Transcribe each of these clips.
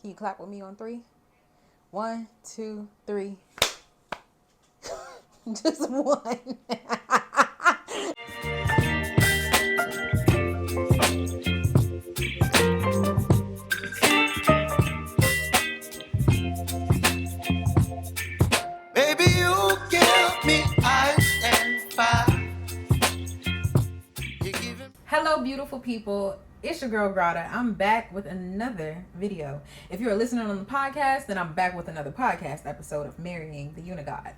Can you clap with me on 3? 1, 2, 3. Just one. Baby, you give me ice and fire. Hello, beautiful people. It's your girl Grata. I'm back with another video. If you're listening on the podcast, then I'm back with another podcast episode of Marrying the Unigod.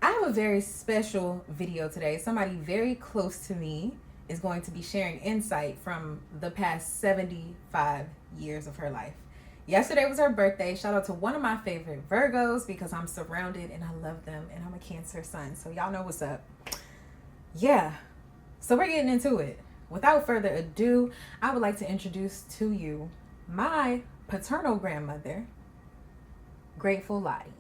I have a very special video today. Somebody very close to me is going to be sharing insight from the past 75 years of her life. Yesterday was her birthday. Shout out to one of my favorite Virgos because I'm surrounded and I love them, and I'm a Cancer sun. So y'all know what's up. Yeah. So we're getting into it. Without further ado, I would like to introduce to you my paternal grandmother, Grateful Lottie.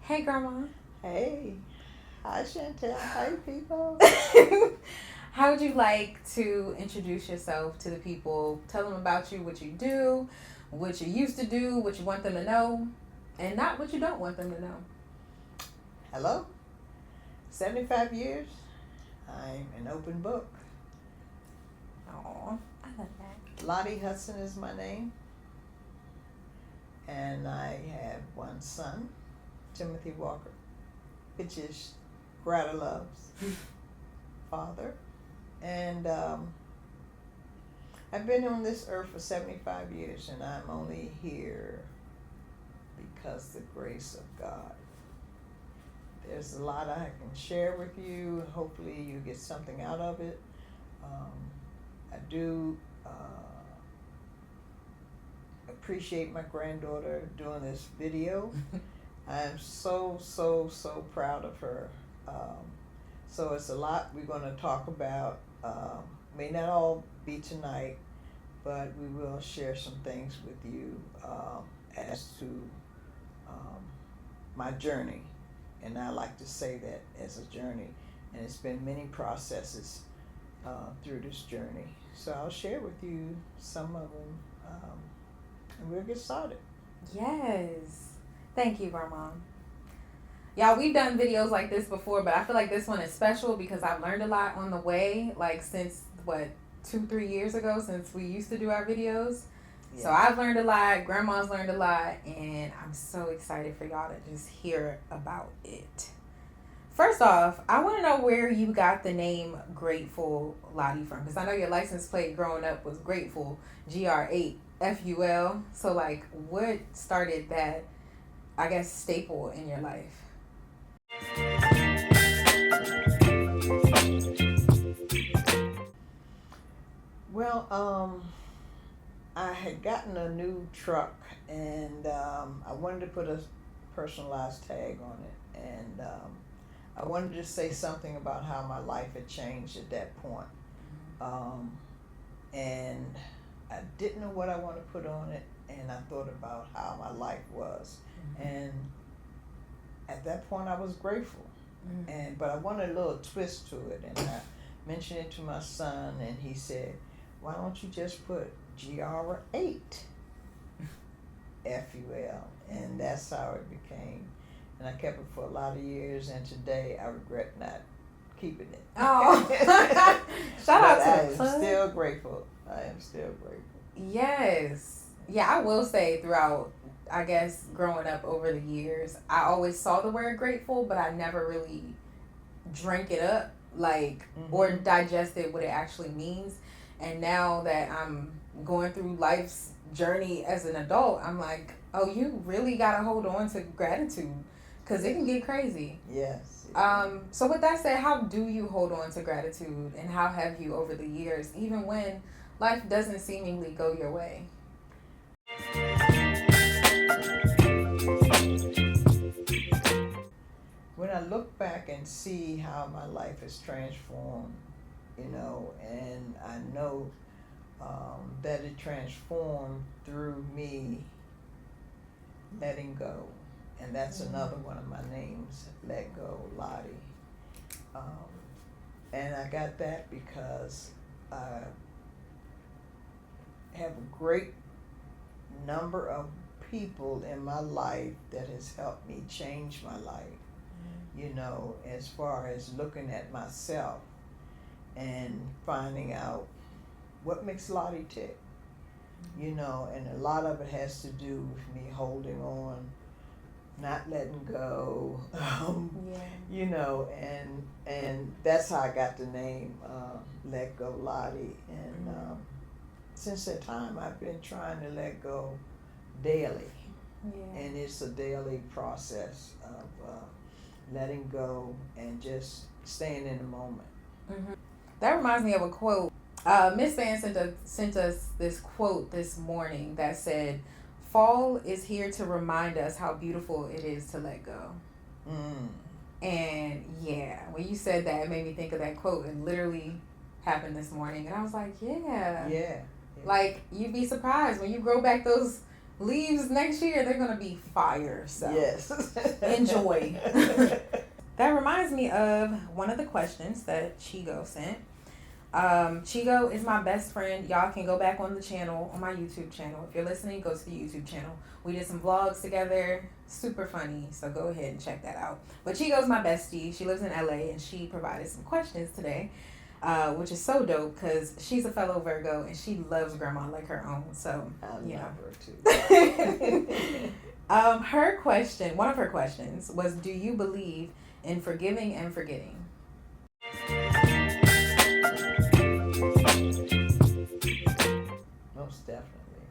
Hey, Grandma. Hey. Hi, Chantel. Hi, people. How would you like to introduce yourself to the people? Tell them about you, what you do, what you used to do, what you want them to know, and not what you don't want them to know. Hello. 75 years. I'm an open book. Aw, I love that. Lottie Hudson is my name. And I have one son, Timothy Walker, which is Grata Love's father. And I've been on this earth for 75 years, and I'm only here because the grace of God. There's a lot I can share with you. Hopefully you get something out of it. I do appreciate my granddaughter doing this video. I'm so proud of her. So it's a lot we're going to talk about. May not all be tonight, but we will share some things with you as to my journey. And I like to say that as a journey. And it's been many processes through this journey. So I'll share with you some of them, and we'll get started. Yes. Thank you, Grandma. Y'all, we've done videos like this before, but I feel like this one is special because I've learned a lot on the way, like since, 2-3 years ago, since we used to do our videos. Yeah. So I've learned a lot, Grandma's learned a lot, and I'm so excited for y'all to just hear about it. First off, I want to know where you got the name Grateful Lottie from, because I know your license plate growing up was Grateful, GR8FUL. So, what started that, I guess, staple in your life? Well, I had gotten a new truck, and I wanted to put a personalized tag on it, and I wanted to say something about how my life had changed at that point. And I didn't know what I wanted to put on it, and I thought about how my life was. Mm-hmm. And at that point I was grateful. Mm-hmm. But I wanted a little twist to it, and I mentioned it to my son, and he said, why don't you just put GR8 FUL? And that's how it became. And I kept it for a lot of years, and today I regret not keeping it. Oh, shout out to the plug. I am still grateful. I am still grateful. Yes. Yeah, I will say throughout, I guess, growing up over the years, I always saw the word grateful, but I never really drank it up, or digested what it actually means. And now that I'm going through life's journey as an adult, I'm like, oh, you really got to hold on to gratitude because it can get crazy. Yes. So with that said, how do you hold on to gratitude, and how have you over the years, even when life doesn't seemingly go your way? When I look back and see how my life has transformed, and I know that it transformed through me letting go. And that's another one of my names, Let Go, Lottie. And I got that because I have a great number of people in my life that has helped me change my life, you know, as far as looking at myself and finding out what makes Lottie tick, you know, and a lot of it has to do with me holding on, not letting go, you know, and that's how I got the name Let Go Lottie, and since that time I've been trying to let go daily, and it's a daily process of letting go and just staying in the moment. That reminds me of a quote. Miss Van sent us this quote this morning that said, "Fall is here to remind us how beautiful it is to let go." And yeah, when you said that, it made me think of that quote. It literally happened this morning, and I was like, Yeah. Like, you'd be surprised when you grow back those leaves next year, they're gonna be fire. So Yes. enjoy. That reminds me of one of the questions that Chigo sent. Chigo is my best friend. Y'all can go back on the channel, on my YouTube channel. If you're listening, go to the YouTube channel. We did some vlogs together. Super funny. So go ahead and check that out. But Chigo's my bestie. She lives in LA, and she provided some questions today, which is so dope because she's a fellow Virgo and she loves grandma like her own. So, I love her too. her question, one of her questions was, do you believe in forgiving and forgetting? Most definitely.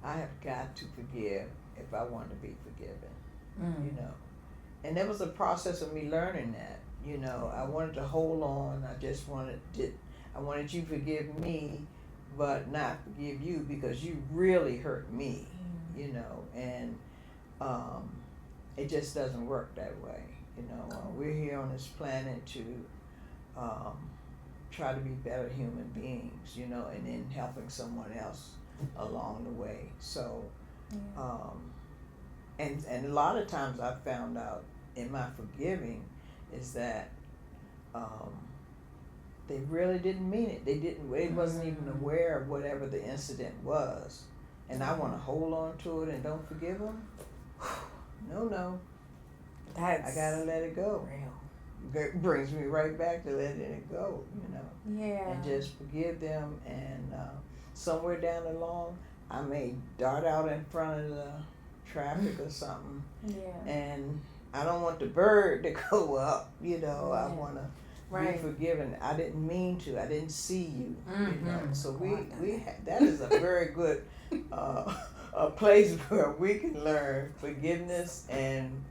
I have got to forgive if I want to be forgiven, you know. And there was a process of me learning that, you know. I wanted to hold on. I wanted you to forgive me, but not forgive you because you really hurt me, you know. And it just doesn't work that way, you know. We're here on this planet to try to be better human beings, you know, and then helping someone else along the way. So, and a lot of times I found out in my forgiving is that they really didn't mean it. They wasn't even aware of whatever the incident was, and I want to hold on to it and don't forgive them. No, I gotta let it go. It brings me right back to letting it go, you know. Yeah. And just forgive them, and somewhere down the line, I may dart out in front of the traffic or something. Yeah. And I don't want the bird to go up, you know. I want to be forgiven. I didn't mean to. I didn't see you, you know. So that is a very good a place where we can learn forgiveness, and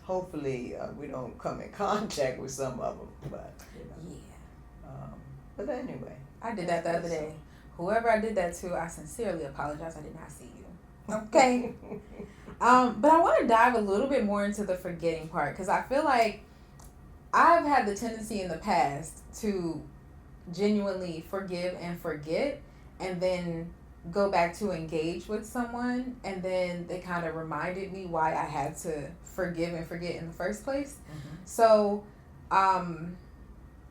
hopefully we don't come in contact with some of them, but you know. But anyway, I did that the other day. Whoever I did that to, I sincerely apologize. I did not see you. Okay. But I want to dive a little bit more into the forgetting part, because I feel like I've had the tendency in the past to genuinely forgive and forget, and then go back to engage with someone, and then they kind of reminded me why I had to forgive and forget in the first place. So,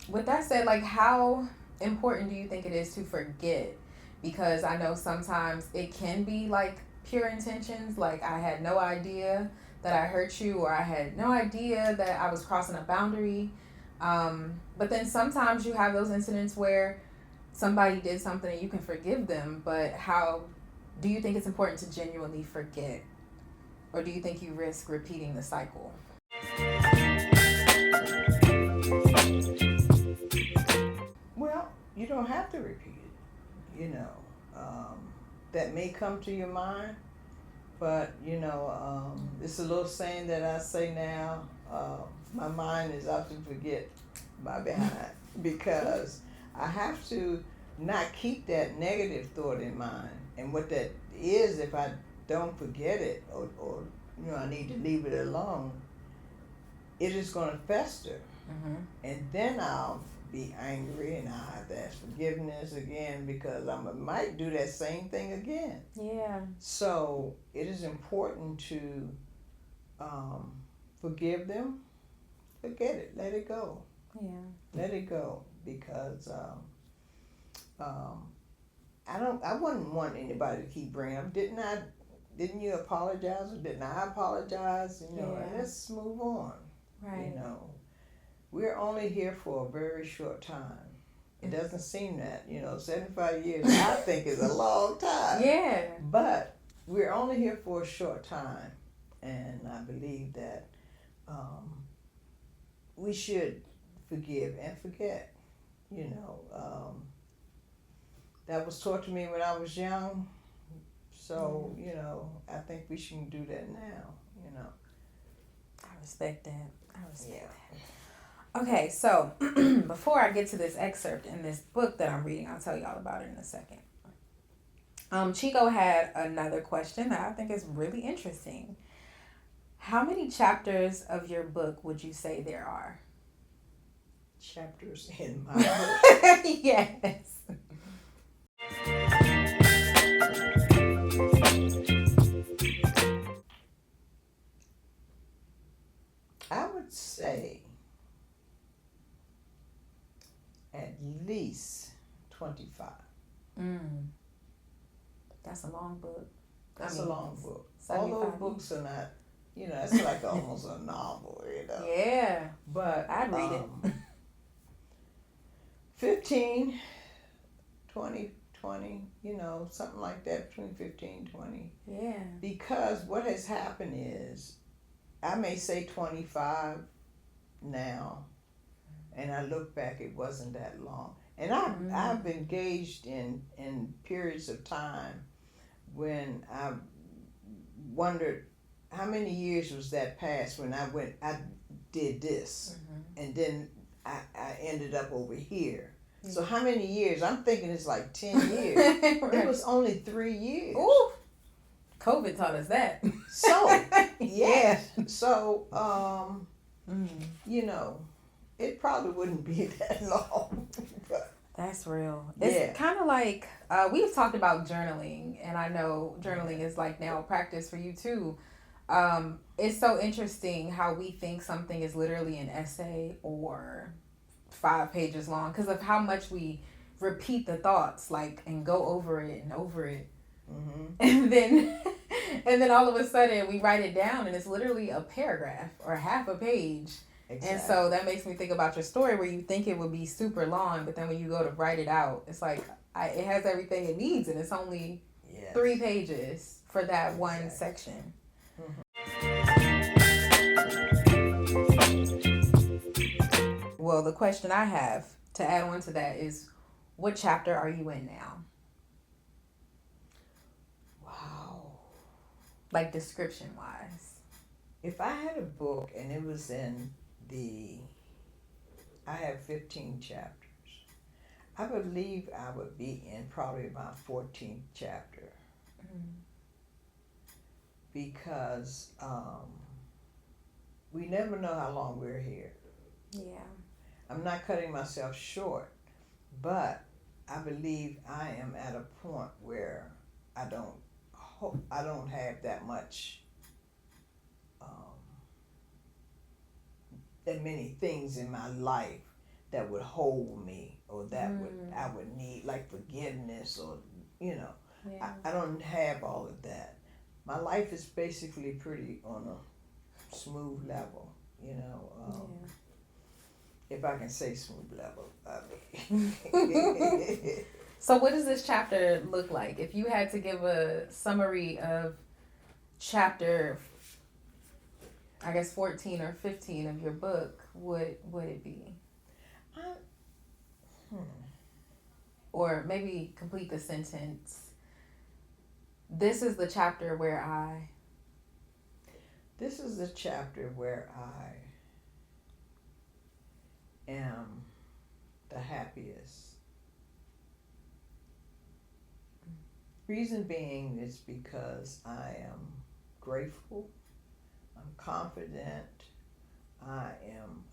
with that said, like, how important do you think it is to forget? Because I know sometimes it can be like pure intentions, like I had no idea that I hurt you, or I had no idea that I was crossing a boundary. But then sometimes you have those incidents where somebody did something and you can forgive them, but how do you think it's important to genuinely forget? Or do you think you risk repeating the cycle? Well, you don't have to repeat it, you know. That may come to your mind, but you know, it's a little saying that I say now, my mind is out to forget my behind, because I have to not keep that negative thought in mind. And what that is, if I don't forget it, or you know, I need to leave it alone, it is going to fester. And then I'll be angry, and I'll have to ask forgiveness again, because I might do that same thing again. Yeah. So it is important to forgive them, forget it, let it go. Yeah. Let it go, because I wouldn't want anybody to keep bringing up. Didn't you apologize, or didn't I apologize? And Yeah. let's move on. Right. We're only here for a very short time. It doesn't seem that, 75 years I think is a long time. Yeah. But we're only here for a short time, and I believe that we should forgive and forget. That was taught to me when I was young. So, I think we should do that now. I respect that. That. Okay, so before I get to this excerpt in this book that I'm reading, I'll tell y'all about it in a second. Chico had another question that I think is really interesting. How many chapters of your book would you say there are? Chapters in my book? Yes. I would say at least 25. That's a long book. That's a long book. All those books are not, that's like almost a novel, Yeah. But I'd read it. 15, 20, something like that, between 15, 20. Yeah. Because what has happened is, I may say 25 now, and I look back, it wasn't that long. And I've engaged in periods of time when I wondered how many years was that past when I did this, and then I ended up over here. So how many years? I'm thinking it's like 10 years. Right. It was only 3 years. Ooh, COVID taught us that. So, yeah. So, it probably wouldn't be that long. But that's real. It's kind of like, we've talked about journaling, and I know journaling is like now a practice for you too. It's so interesting how we think something is literally an essay or 5 pages long because of how much we repeat the thoughts, like, and go over it and over it. And then all of a sudden we write it down and it's literally a paragraph or half a page. Exactly. And so that makes me think about your story where you think it would be super long, but then when you go to write it out, it's like it has everything it needs, and it's only 3 pages for that one section. Well, the question I have to add on to that is, what chapter are you in now? Wow. Like description wise. If I had a book and it was in I have 15 chapters, I believe I would be in probably my 14th chapter. Because we never know how long we're here. Yeah. I'm not cutting myself short, but I believe I am at a point where I don't have that much, that many things in my life that would hold me, or that I would need, like forgiveness, or I don't have all of that. My life is basically pretty on a smooth level, if I can say smooth level. So what does this chapter look like? If you had to give a summary of chapter, I guess 14 or 15 of your book, what would it be? Or maybe complete the sentence. This is the chapter where I. This is the chapter where I am the happiest. Reason being is because I am grateful, I'm confident, I am,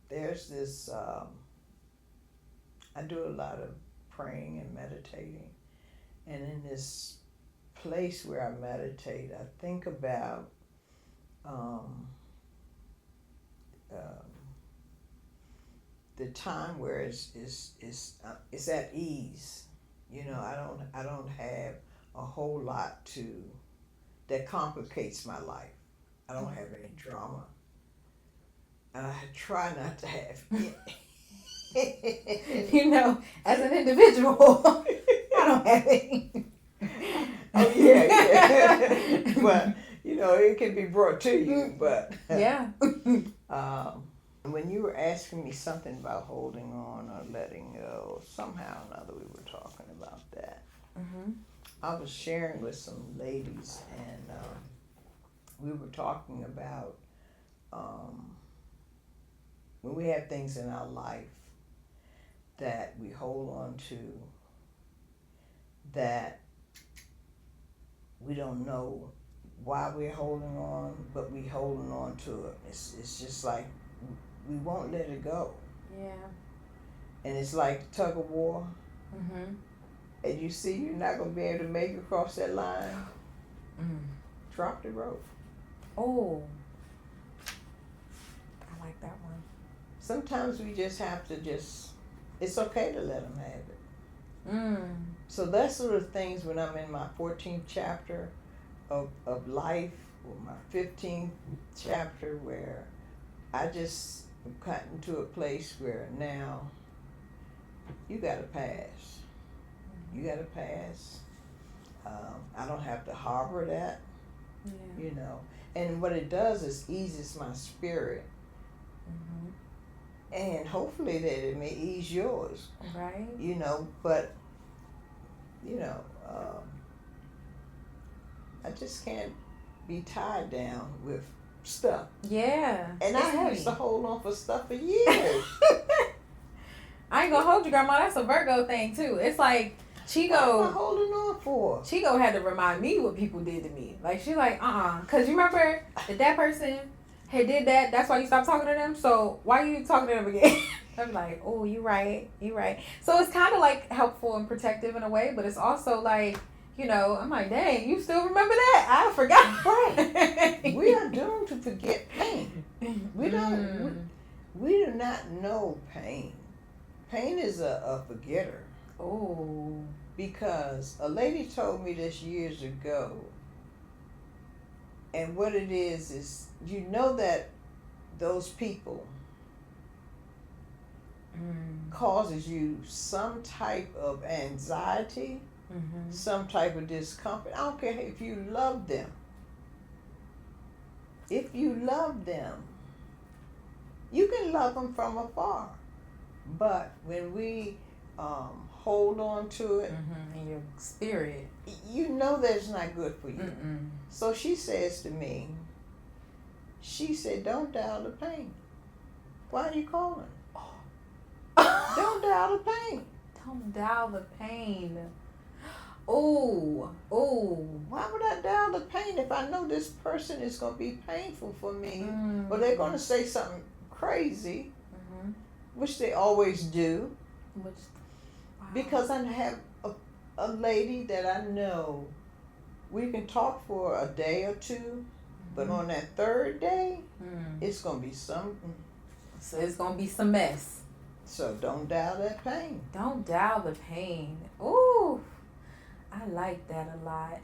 there's this, I do a lot of praying and meditating, and in this place where I meditate, I think about the time where it's at ease. You know, I don't have a whole lot that complicates my life. I don't have any drama, and I try not to have it. You know, as an individual, I don't have any. Oh yeah. But you know, it can be brought to you. But Yeah. when you were asking me something about holding on or letting go, somehow or another we were talking about that. Mm-hmm. I was sharing with some ladies, and we were talking about when we have things in our life that we hold on to that we don't know why we're holding on, but we holding on to it. It's just like we won't let it go. Yeah. And it's like tug of war. Mm-hmm. And you see you're not going to be able to make it across that line. Drop the rope. Oh. I like that one. Sometimes we just have to it's okay to let them have it. Mm. So that's sort of things when I'm in my 14th chapter of life, or my 15th chapter, where I just gotten to a place where now you got to pass. You got to pass. I don't have to harbor that, Yeah. you know. And what it does is eases my spirit. Mm-hmm. And hopefully that it may ease yours, Right. you know. But, you know, I just can't be tied down with stuff. Yeah. And it's I heavy. used to hold on for stuff for years. I ain't gonna hold you, Grandma. That's a Virgo thing too. It's like What am I Chico holding on for? had to remind me what people did to me. Like she like, cause you remember that person had did that. That's why you stopped talking to them. So why you talking to them again? I'm like, oh, you right. So it's kind of like helpful and protective in a way, but it's also like, you know, I'm like, dang, you still remember that? I forgot. Right. We are doomed to forget pain. We don't. We do not know pain. Pain is a forgetter. Oh. Because a lady told me this years ago, and what it is you know that those people causes you some type of anxiety, some type of discomfort. I don't care if you love them. If you love them, you can love them from afar. But when we hold on to it, In your spirit, you know that's not good for you. Mm-mm. So she says to me, she said, don't dial the pain. Why are you calling? Don't dial the pain. Don't dial the pain. Oh. Why would I dial the pain if I know this person is going to be painful for me, or they're going to say something crazy, which they always do, Wow. because I have a lady that I know, we can talk for a day or two, but on that third day, it's going to be something. So it's gonna be some mess. So don't dial that pain. Don't dial the pain. Ooh, I like that a lot.